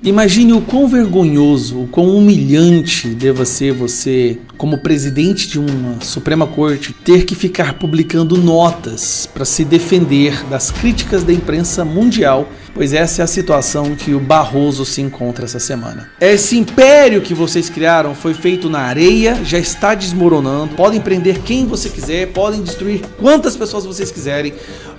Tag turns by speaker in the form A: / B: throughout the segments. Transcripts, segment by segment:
A: Imagine o quão vergonhoso, o quão humilhante deva ser você, como presidente de uma Suprema Corte, ter que ficar publicando notas para se defender das críticas da imprensa mundial, pois essa é a situação que o Barroso se encontra essa semana. Esse império que vocês criaram foi feito na areia, já está desmoronando, podem prender quem você quiser, podem destruir quantas pessoas vocês quiserem.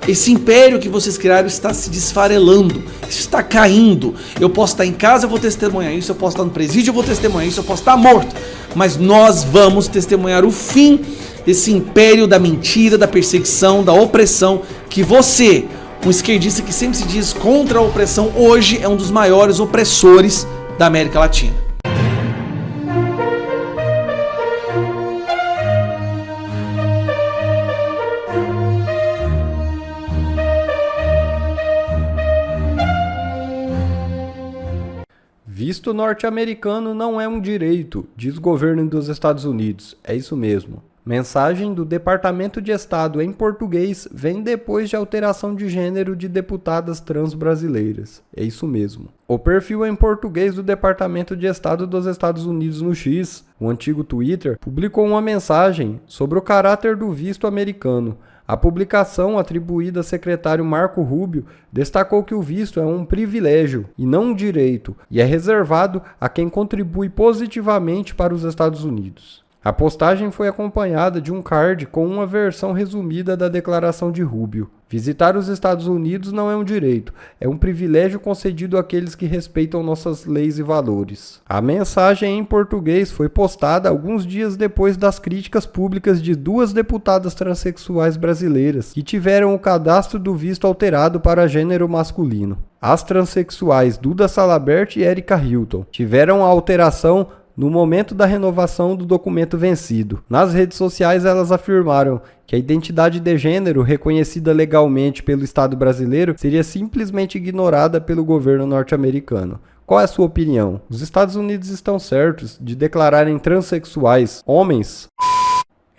A: Esse império que vocês criaram está se desfarelando, está caindo. Eu posso estar em casa, eu vou testemunhar isso, eu posso estar no presídio, eu vou testemunhar isso, eu posso estar morto. Mas nós vamos testemunhar o fim desse império da mentira, da perseguição, da opressão, que você, um esquerdista que sempre se diz contra a opressão, hoje é um dos maiores opressores da América Latina.
B: Visto norte-americano não é um direito, diz o governo dos Estados Unidos. É isso mesmo. Mensagem do Departamento de Estado em português vem depois de alteração de gênero de deputadas trans brasileiras. É isso mesmo. O perfil em português do Departamento de Estado dos Estados Unidos no X, o antigo Twitter, publicou uma mensagem sobre o caráter do visto americano. A publicação, atribuída ao secretário Marco Rubio, destacou que o visto é um privilégio e não um direito, e é reservado a quem contribui positivamente para os Estados Unidos. A postagem foi acompanhada de um card com uma versão resumida da declaração de Rubio. Visitar os Estados Unidos não é um direito, é um privilégio concedido àqueles que respeitam nossas leis e valores. A mensagem em português foi postada alguns dias depois das críticas públicas de duas deputadas transexuais brasileiras que tiveram o cadastro do visto alterado para gênero masculino. As transexuais Duda Salabert e Erika Hilton tiveram a alteração no momento da renovação do documento vencido. Nas redes sociais, elas afirmaram que a identidade de gênero reconhecida legalmente pelo Estado brasileiro seria simplesmente ignorada pelo governo norte-americano. Qual é a sua opinião? Os Estados Unidos estão certos de declararem transexuais homens?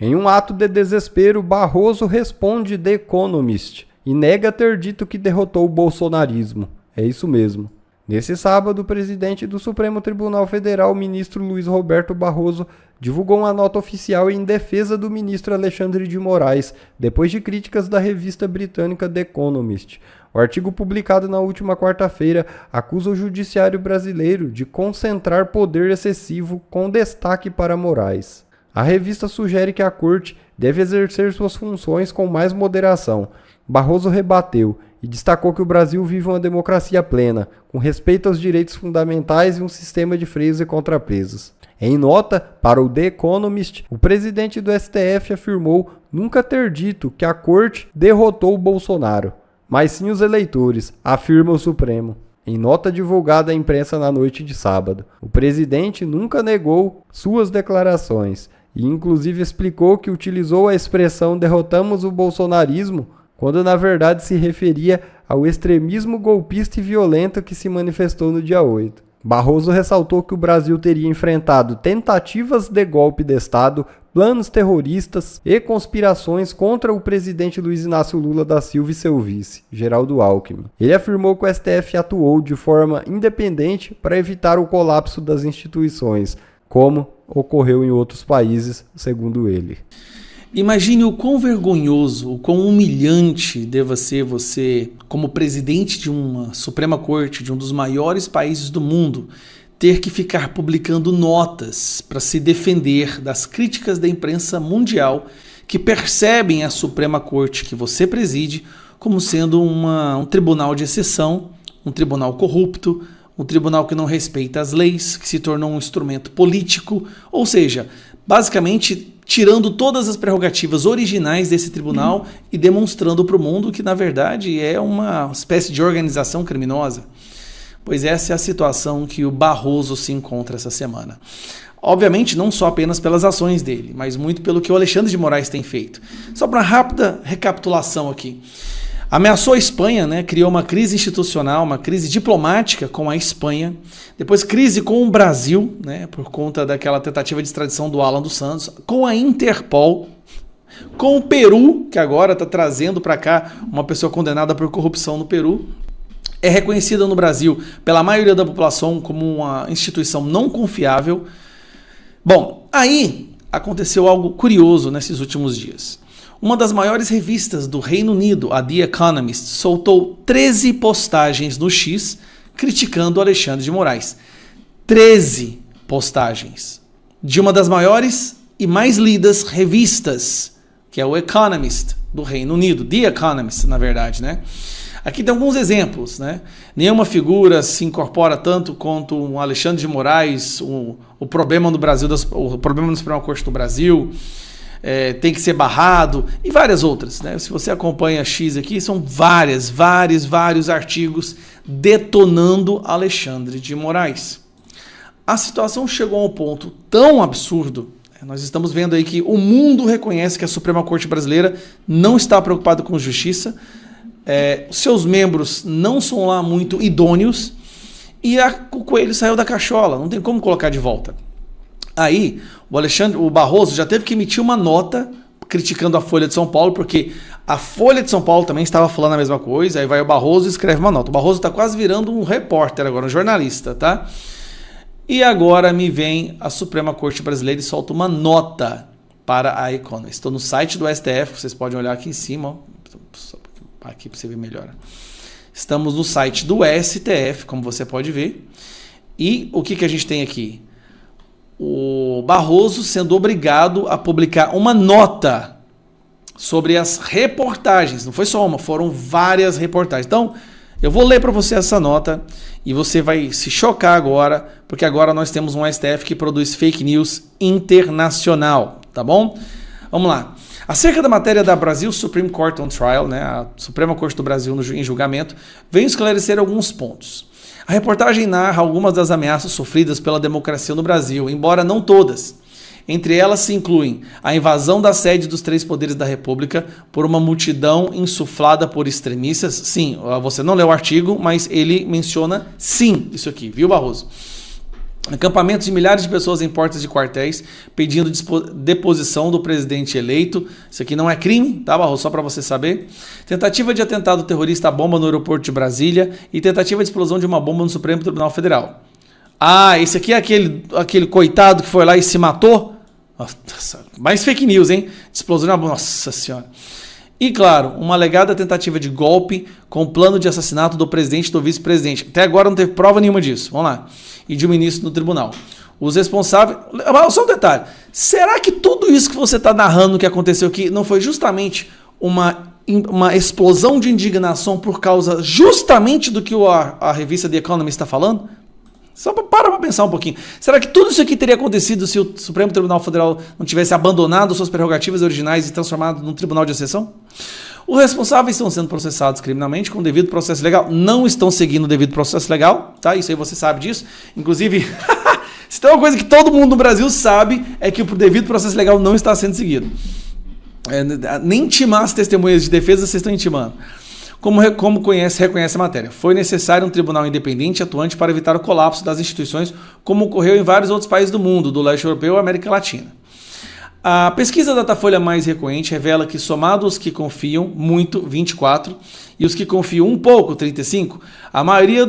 B: Em um ato de desespero, Barroso responde The Economist e nega ter dito que derrotou o bolsonarismo. É isso mesmo. Nesse sábado, o presidente do Supremo Tribunal Federal, ministro Luiz Roberto Barroso, divulgou uma nota oficial em defesa do ministro Alexandre de Moraes, depois de críticas da revista britânica The Economist. O artigo publicado na última quarta-feira acusa o judiciário brasileiro de concentrar poder excessivo com destaque para Moraes. A revista sugere que a corte deve exercer suas funções com mais moderação. Barroso rebateu e destacou que o Brasil vive uma democracia plena, com respeito aos direitos fundamentais e um sistema de freios e contrapesos. Em nota para o The Economist, o presidente do STF afirmou nunca ter dito que a corte derrotou o Bolsonaro, mas sim os eleitores, afirma o Supremo. Em nota divulgada à imprensa na noite de sábado, o presidente nunca negou suas declarações e inclusive explicou que utilizou a expressão derrotamos o bolsonarismo quando na verdade se referia ao extremismo golpista e violento que se manifestou no dia 8. Barroso ressaltou que o Brasil teria enfrentado tentativas de golpe de Estado, planos terroristas e conspirações contra o presidente Luiz Inácio Lula da Silva e seu vice, Geraldo Alckmin. Ele afirmou que o STF atuou de forma independente para evitar o colapso das instituições, como ocorreu em outros países, segundo ele.
A: Imagine o quão vergonhoso, o quão humilhante deva ser você, como presidente de uma Suprema Corte, de um dos maiores países do mundo, ter que ficar publicando notas para se defender das críticas da imprensa mundial que percebem a Suprema Corte que você preside como sendo um tribunal de exceção, um tribunal corrupto, um tribunal que não respeita as leis, que se tornou um instrumento político, ou seja, basicamente tirando todas as prerrogativas originais desse tribunal e demonstrando para o mundo que, na verdade, é uma espécie de organização criminosa. Pois essa é a situação que o Barroso se encontra essa semana. Obviamente, não só apenas pelas ações dele, mas muito pelo que o Alexandre de Moraes tem feito. Só para uma rápida recapitulação aqui. Ameaçou a Espanha, né? Criou uma crise institucional, uma crise diplomática com a Espanha. Depois crise com o Brasil, né? Por conta daquela tentativa de extradição do Alan dos Santos. Com a Interpol. Com o Peru, que agora está trazendo para cá uma pessoa condenada por corrupção no Peru. é reconhecida no Brasil pela maioria da população como uma instituição não confiável. Bom, aí aconteceu algo curioso nesses últimos dias. Uma das maiores revistas do Reino Unido, a The Economist, soltou 13 postagens no X criticando Alexandre de Moraes. 13 postagens de uma das maiores e mais lidas revistas, que é o Economist do Reino Unido, The Economist, na verdade, né? Aqui tem alguns exemplos, né? Nenhuma figura se incorpora tanto quanto o Alexandre de Moraes, o problema no Brasil, o problema no Supremo Corte do Brasil, tem que ser barrado, e várias outras, né? Se você acompanha a X aqui, são vários artigos detonando Alexandre de Moraes. A situação chegou a um ponto tão absurdo. Nós estamos vendo aí que o mundo reconhece que a Suprema Corte Brasileira não está preocupada com justiça, seus membros não são lá muito idôneos, e o coelho saiu da cachola, não tem como colocar de volta. Aí, o Barroso já teve que emitir uma nota criticando a Folha de São Paulo, porque a Folha de São Paulo também estava falando a mesma coisa, aí vai o Barroso e escreve uma nota. O Barroso está quase virando um repórter agora, um jornalista, tá? E agora me vem a Suprema Corte Brasileira e solta uma nota para a Economist. Estou no site do STF, vocês podem olhar aqui em cima, ó. Aqui para você ver melhor. Estamos no site do STF, como você pode ver. E o que a gente tem aqui? O Barroso sendo obrigado a publicar uma nota sobre as reportagens. Não foi só uma, foram várias reportagens. Então, eu vou ler para você essa nota e você vai se chocar agora, porque agora nós temos um STF que produz fake news internacional, tá bom? Vamos lá. Acerca da matéria da Brazil Supreme Court on Trial, né, a Suprema Corte do Brasil em julgamento, venho esclarecer alguns pontos. A reportagem narra algumas das ameaças sofridas pela democracia no Brasil, embora não todas. Entre elas se incluem a invasão da sede dos 3 poderes da República por uma multidão insuflada por extremistas. Sim, você não leu o artigo, mas ele menciona sim isso aqui, viu, Barroso? Acampamentos de milhares de pessoas em portas de quartéis pedindo deposição do presidente eleito. Isso aqui não é crime, tá, Barroso? Só para você saber. Tentativa de atentado terrorista à bomba no aeroporto de Brasília e tentativa de explosão de uma bomba no Supremo Tribunal Federal. Ah, esse aqui é aquele coitado que foi lá e se matou? Nossa, mais fake news, hein? Explosão de uma bomba. Nossa Senhora. E, claro, uma alegada tentativa de golpe com plano de assassinato do presidente e do vice-presidente. Até agora não teve prova nenhuma disso. Vamos lá. E de um ministro no tribunal. Os responsáveis... Só um detalhe. Será que tudo isso que você está narrando que aconteceu aqui não foi justamente uma explosão de indignação por causa justamente do que a revista The Economist está falando? Só para pensar um pouquinho. Será que tudo isso aqui teria acontecido se o Supremo Tribunal Federal não tivesse abandonado suas prerrogativas originais e transformado num tribunal de exceção? Os responsáveis estão sendo processados criminalmente com o devido processo legal. Não estão seguindo o devido processo legal, tá? Isso aí você sabe disso. Inclusive, se tem uma coisa que todo mundo no Brasil sabe, é que o devido processo legal não está sendo seguido. Nem intimar as testemunhas de defesa vocês estão intimando. Como reconhece a matéria. Foi necessário um tribunal independente e atuante para evitar o colapso das instituições, como ocorreu em vários outros países do mundo, do leste europeu e América Latina. A pesquisa da Datafolha mais recorrente revela que, somado os que confiam muito, 24, e os que confiam um pouco, 35, a maioria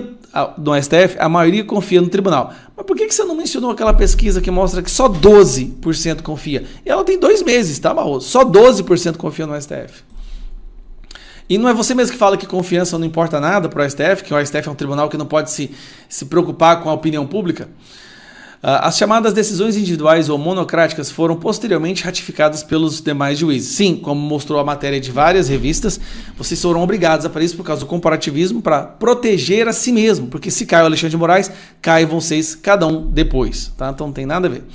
A: do STF, a maioria confia no tribunal. Mas por que você não mencionou aquela pesquisa que mostra que só 12% confia? E ela tem 2 meses, tá, Barroso? Só 12% confia no STF. E não é você mesmo que fala que confiança não importa nada para o STF, que o STF é um tribunal que não pode se preocupar com a opinião pública? As chamadas decisões individuais ou monocráticas foram posteriormente ratificadas pelos demais juízes. Sim, como mostrou a matéria de várias revistas, vocês foram obrigados a fazer isso por causa do comparativismo para proteger a si mesmo, porque se cai o Alexandre de Moraes, cai vocês cada um depois, tá? Então não tem nada a ver.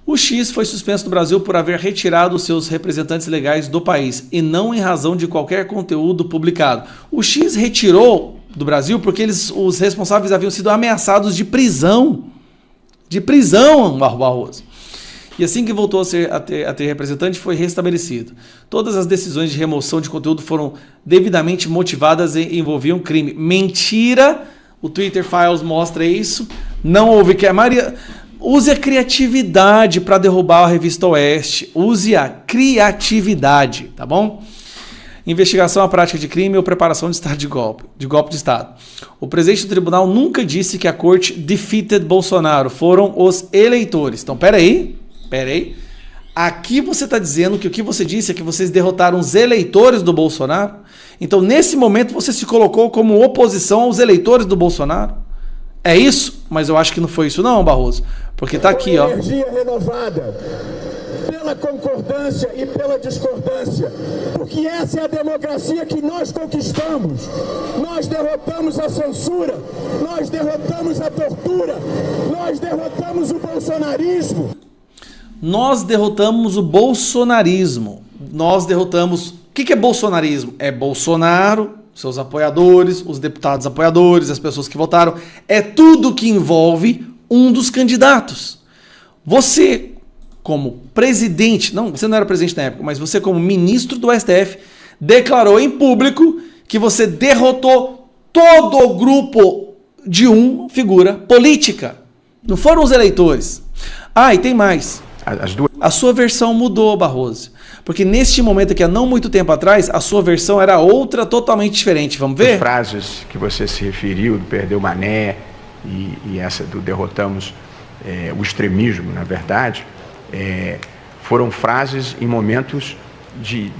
A: O X foi suspenso no Brasil por haver retirado os seus representantes legais do país e não em razão de qualquer conteúdo publicado. O X retirou do Brasil porque os responsáveis haviam sido ameaçados de prisão. De prisão, Barroso. E assim que voltou a ter representante, foi restabelecido. Todas as decisões de remoção de conteúdo foram devidamente motivadas e envolviam crime. Mentira! O Twitter Files mostra isso. Não houve que a maioria... Use a criatividade para derrubar a Revista Oeste. Use a criatividade, tá bom? investigação à prática de crime ou preparação de estado de golpe de Estado. O presidente do tribunal nunca disse que a corte defeated Bolsonaro, foram os eleitores. Então, peraí. Aqui você está dizendo que o que você disse é que vocês derrotaram os eleitores do Bolsonaro? Então, nesse momento, você se colocou como oposição aos eleitores do Bolsonaro? É isso? Mas eu acho que não foi isso não, Barroso. Porque está aqui, ó.
C: Energia renovada, pela concordância e pela discordância. Porque essa é a democracia que nós conquistamos. Nós derrotamos a censura, nós derrotamos a tortura, nós derrotamos o bolsonarismo.
A: Nós derrotamos o bolsonarismo. Nós derrotamos... O que é bolsonarismo? É Bolsonaro, seus apoiadores, os deputados apoiadores, as pessoas que votaram. É tudo que envolve um dos candidatos. Você, como presidente... Não, você não era presidente na época, mas você como ministro do STF declarou em público que você derrotou todo o grupo de uma figura política. Não foram os eleitores. Ah, e tem mais. A sua versão mudou, Barroso. Porque neste momento aqui, há não muito tempo atrás, a sua versão era outra, totalmente diferente. Vamos ver?
D: As frases que você se referiu, do perdeu Mané e essa do derrotamos o extremismo, na verdade, foram frases em momentos de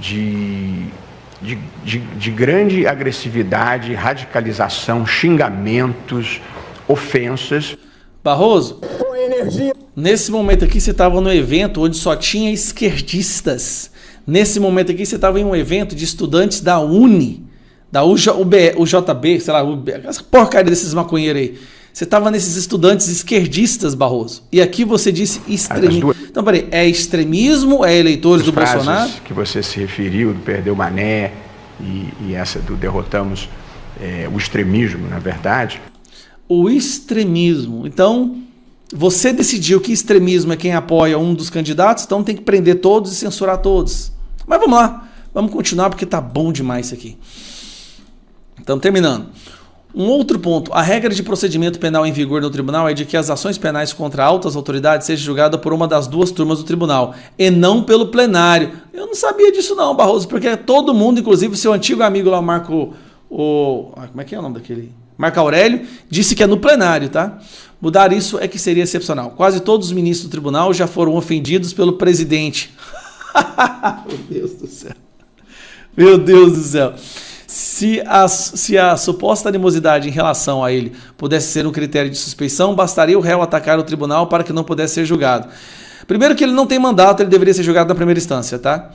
D: grande agressividade, radicalização, xingamentos, ofensas.
A: Barroso, nesse momento aqui você estava no evento onde só tinha esquerdistas. Nesse momento aqui você estava em um evento de estudantes da UJB, sei lá, essa porcaria desses maconheiros aí. Você estava nesses estudantes esquerdistas, Barroso. E aqui você disse extremismo. Então, peraí, é extremismo? É eleitores do Bolsonaro?
D: Que você se referiu, do perdeu Mané e essa do derrotamos o extremismo, na verdade.
A: O extremismo. Então, você decidiu que extremismo é quem apoia um dos candidatos, então tem que prender todos e censurar todos. Mas vamos lá, vamos continuar porque tá bom demais isso aqui. Estamos terminando. Um outro ponto, a regra de procedimento penal em vigor no tribunal é de que as ações penais contra altas autoridades sejam julgadas por uma das duas turmas do tribunal e não pelo plenário. Eu não sabia disso não, Barroso, porque todo mundo, inclusive o seu antigo amigo lá, como é que é o nome daquele? Marco Aurélio, disse que é no plenário, tá? Mudar isso é que seria excepcional. Quase todos os ministros do tribunal já foram ofendidos pelo presidente. Meu Deus do céu. Meu Deus do céu. Se a suposta animosidade em relação a ele pudesse ser um critério de suspeição, bastaria o réu atacar o tribunal para que não pudesse ser julgado. Primeiro que ele não tem mandato, ele deveria ser julgado na primeira instância, tá?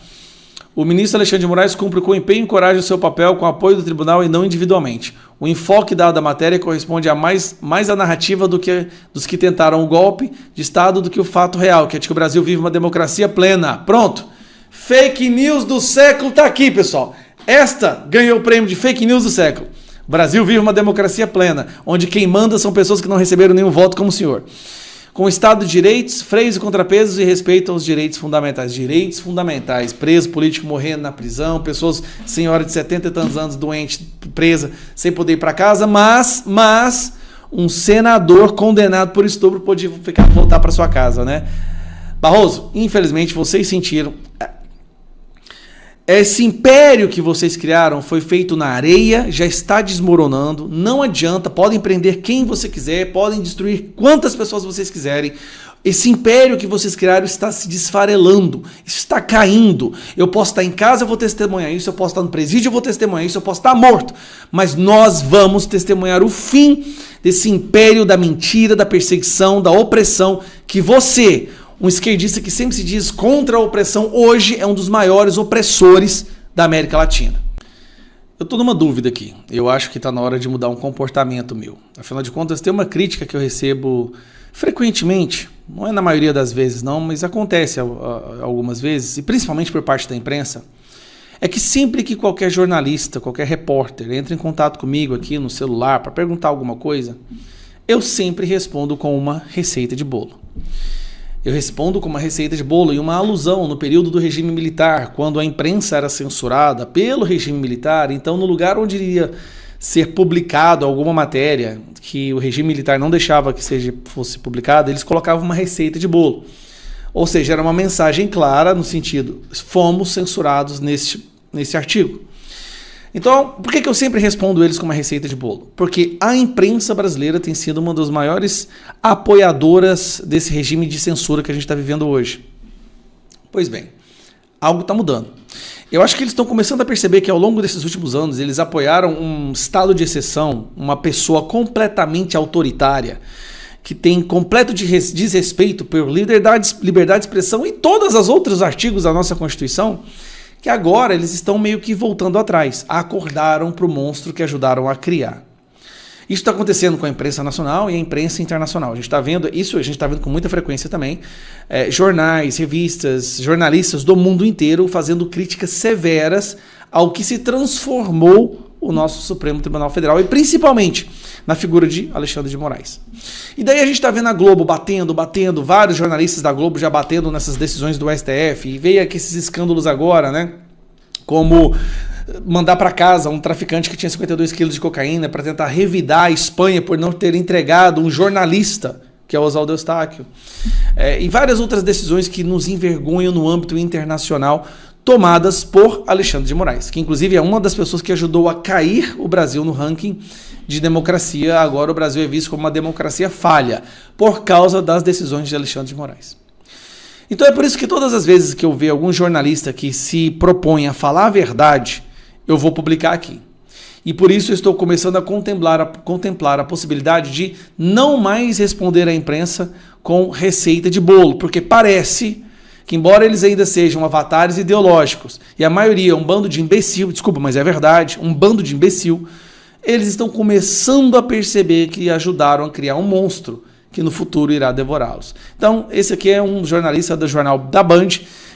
A: O ministro Alexandre de Moraes cumpre com empenho e coragem o seu papel com apoio do tribunal e não individualmente. O enfoque dado à matéria corresponde a mais à narrativa dos que tentaram o golpe de Estado do que o fato real, que é de que o Brasil vive uma democracia plena. Pronto. Fake news do século tá aqui, pessoal. Esta ganhou o prêmio de fake news do século. O Brasil vive uma democracia plena, onde quem manda são pessoas que não receberam nenhum voto como o senhor. Com o Estado de direitos, freios e contrapesos e respeito aos direitos fundamentais. Direitos fundamentais. Preso político morrendo na prisão, pessoas, senhora de 70 e tantos anos, doente, presa, sem poder ir para casa, mas um senador condenado por estupro pode voltar para sua casa, né? Barroso, infelizmente vocês sentiram... Esse império que vocês criaram foi feito na areia, já está desmoronando, não adianta, podem prender quem você quiser, podem destruir quantas pessoas vocês quiserem. Esse império que vocês criaram está se desfarelando, está caindo. Eu posso estar em casa, eu vou testemunhar isso, eu posso estar no presídio, eu vou testemunhar isso, eu posso estar morto. Mas nós vamos testemunhar o fim desse império da mentira, da perseguição, da opressão que você... Um esquerdista que sempre se diz contra a opressão, hoje é um dos maiores opressores da América Latina. Eu estou numa dúvida aqui. Eu acho que está na hora de mudar um comportamento meu. Afinal de contas, tem uma crítica que eu recebo frequentemente. Não é na maioria das vezes não, mas acontece algumas vezes, e principalmente por parte da imprensa. É que sempre que qualquer jornalista, qualquer repórter entra em contato comigo aqui no celular para perguntar alguma coisa, eu sempre respondo com uma receita de bolo. Eu respondo com uma receita de bolo e uma alusão no período do regime militar, quando a imprensa era censurada pelo regime militar. Então, no lugar onde iria ser publicado alguma matéria que o regime militar não deixava que fosse publicada, eles colocavam uma receita de bolo. Ou seja, era uma mensagem clara no sentido, fomos censurados nesse artigo. Então, por que eu sempre respondo eles com uma receita de bolo? Porque a imprensa brasileira tem sido uma das maiores apoiadoras desse regime de censura que a gente está vivendo hoje. Pois bem, algo está mudando. Eu acho que eles estão começando a perceber que ao longo desses últimos anos eles apoiaram um estado de exceção, uma pessoa completamente autoritária, que tem completo desrespeito por liberdade de expressão e todos os outros artigos da nossa Constituição, que agora eles estão meio que voltando atrás, acordaram para o monstro que ajudaram a criar. Isso está acontecendo com a imprensa nacional e a imprensa internacional. A gente está vendo isso, a gente está vendo com muita frequência também, jornais, revistas, jornalistas do mundo inteiro fazendo críticas severas ao que se transformou o nosso Supremo Tribunal Federal e principalmente na figura de Alexandre de Moraes. E daí a gente está vendo a Globo batendo, vários jornalistas da Globo já batendo nessas decisões do STF, e veio aqui esses escândalos agora, né? Como mandar para casa um traficante que tinha 52 quilos de cocaína para tentar revidar a Espanha por não ter entregado um jornalista, que é o Oswaldo Eustáquio. E várias outras decisões que nos envergonham no âmbito internacional, tomadas por Alexandre de Moraes, que inclusive é uma das pessoas que ajudou a cair o Brasil no ranking de democracia. Agora o Brasil é visto como uma democracia falha, por causa das decisões de Alexandre de Moraes. Então é por isso que todas as vezes que eu ver algum jornalista que se propõe a falar a verdade, eu vou publicar aqui. E por isso eu estou começando a contemplar a possibilidade de não mais responder à imprensa com receita de bolo, porque parece que, embora eles ainda sejam avatares ideológicos, e a maioria é um bando de imbecil, desculpa, mas é verdade, um bando de imbecil, eles estão começando a perceber que ajudaram a criar um monstro que no futuro irá devorá-los. Então, esse aqui é um jornalista do jornal da Band,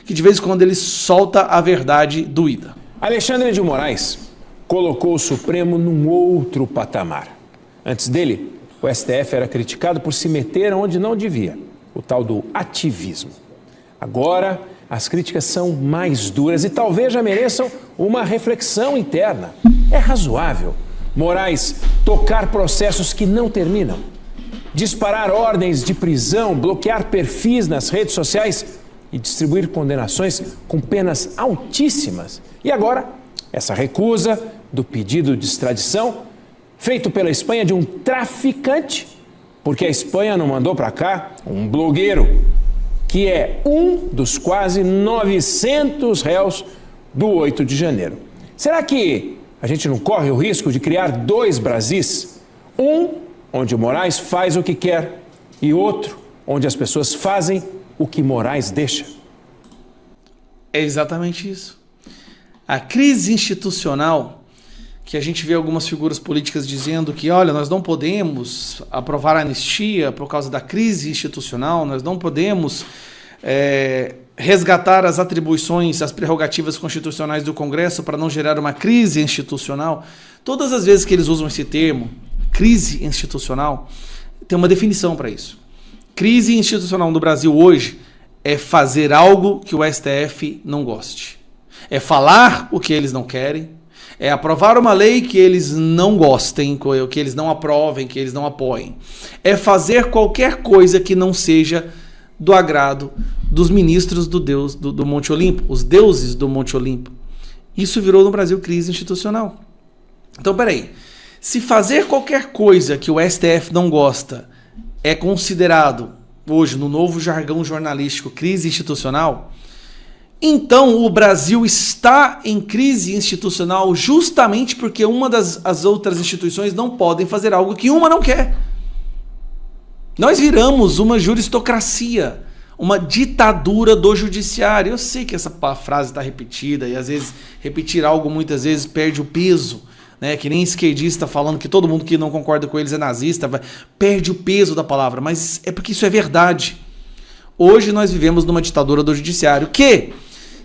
A: que de vez em quando ele solta a verdade doída.
E: Alexandre de Moraes colocou o Supremo num outro patamar. Antes dele, o STF era criticado por se meter onde não devia, o tal do ativismo. Agora, as críticas são mais duras e talvez já mereçam uma reflexão interna. É razoável Moraes tocar processos que não terminam, disparar ordens de prisão, bloquear perfis nas redes sociais e distribuir condenações com penas altíssimas. E agora, essa recusa do pedido de extradição feito pela Espanha de um traficante, porque a Espanha não mandou para cá um blogueiro, que é um dos quase 900 réus do 8 de janeiro. Será que a gente não corre o risco de criar dois Brasis? Um onde Moraes faz o que quer e outro onde as pessoas fazem o que Moraes deixa?
A: É exatamente isso. A crise institucional, que a gente vê algumas figuras políticas dizendo que, olha, nós não podemos aprovar a anistia por causa da crise institucional, nós não podemos resgatar as atribuições, as prerrogativas constitucionais do Congresso para não gerar uma crise institucional. Todas as vezes que eles usam esse termo, crise institucional, tem uma definição para isso. Crise institucional no Brasil hoje é fazer algo que o STF não goste. É falar o que eles não querem, é aprovar uma lei que eles não gostem, que eles não aprovem, que eles não apoiem. É fazer qualquer coisa que não seja do agrado dos ministros do Monte Olimpo, os deuses do Monte Olimpo. Isso virou no Brasil crise institucional. Então, peraí, se fazer qualquer coisa que o STF não gosta é considerado, hoje, no novo jargão jornalístico, crise institucional, então o Brasil está em crise institucional justamente porque as outras instituições não podem fazer algo que uma não quer. Nós viramos uma juristocracia, uma ditadura do judiciário. Eu sei que essa frase está repetida e às vezes repetir algo muitas vezes perde o peso, né? Que nem esquerdista falando que todo mundo que não concorda com eles é nazista, perde o peso da palavra, mas é porque isso é verdade. Hoje nós vivemos numa ditadura do judiciário que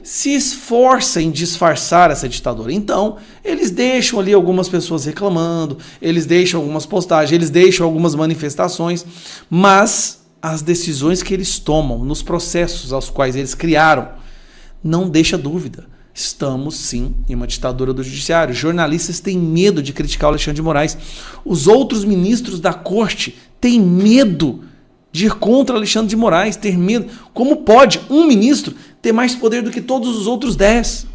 A: se esforça em disfarçar essa ditadura. Então, eles deixam ali algumas pessoas reclamando, eles deixam algumas postagens, eles deixam algumas manifestações, mas as decisões que eles tomam nos processos aos quais eles criaram, não deixa dúvida. Estamos, sim, em uma ditadura do judiciário. Jornalistas têm medo de criticar o Alexandre de Moraes. Os outros ministros da corte têm medo de ir contra Alexandre de Moraes, ter medo. Como pode um ministro ter mais poder do que todos os outros 10?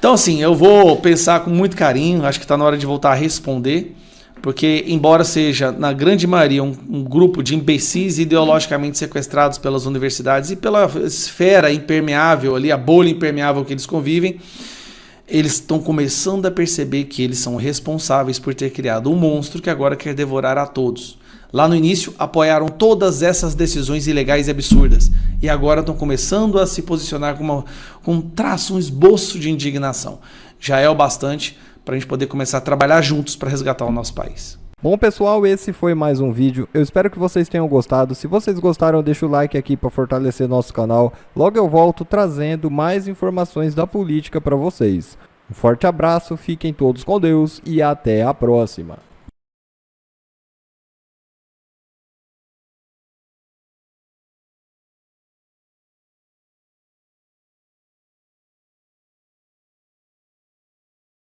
A: Então, assim, eu vou pensar com muito carinho, acho que está na hora de voltar a responder, porque, embora seja, na grande maioria, um grupo de imbecis ideologicamente sequestrados pelas universidades e pela esfera impermeável ali, a bolha impermeável que eles convivem, eles estão começando a perceber que eles são responsáveis por ter criado um monstro que agora quer devorar a todos. Lá no início, apoiaram todas essas decisões ilegais e absurdas. E agora estão começando a se posicionar com um traço, um esboço de indignação. Já é o bastante para a gente poder começar a trabalhar juntos para resgatar o nosso país.
B: Bom, pessoal, esse foi mais um vídeo. Eu espero que vocês tenham gostado. Se vocês gostaram, deixa o like aqui para fortalecer nosso canal. Logo eu volto trazendo mais informações da política para vocês. Um forte abraço, fiquem todos com Deus e até a próxima.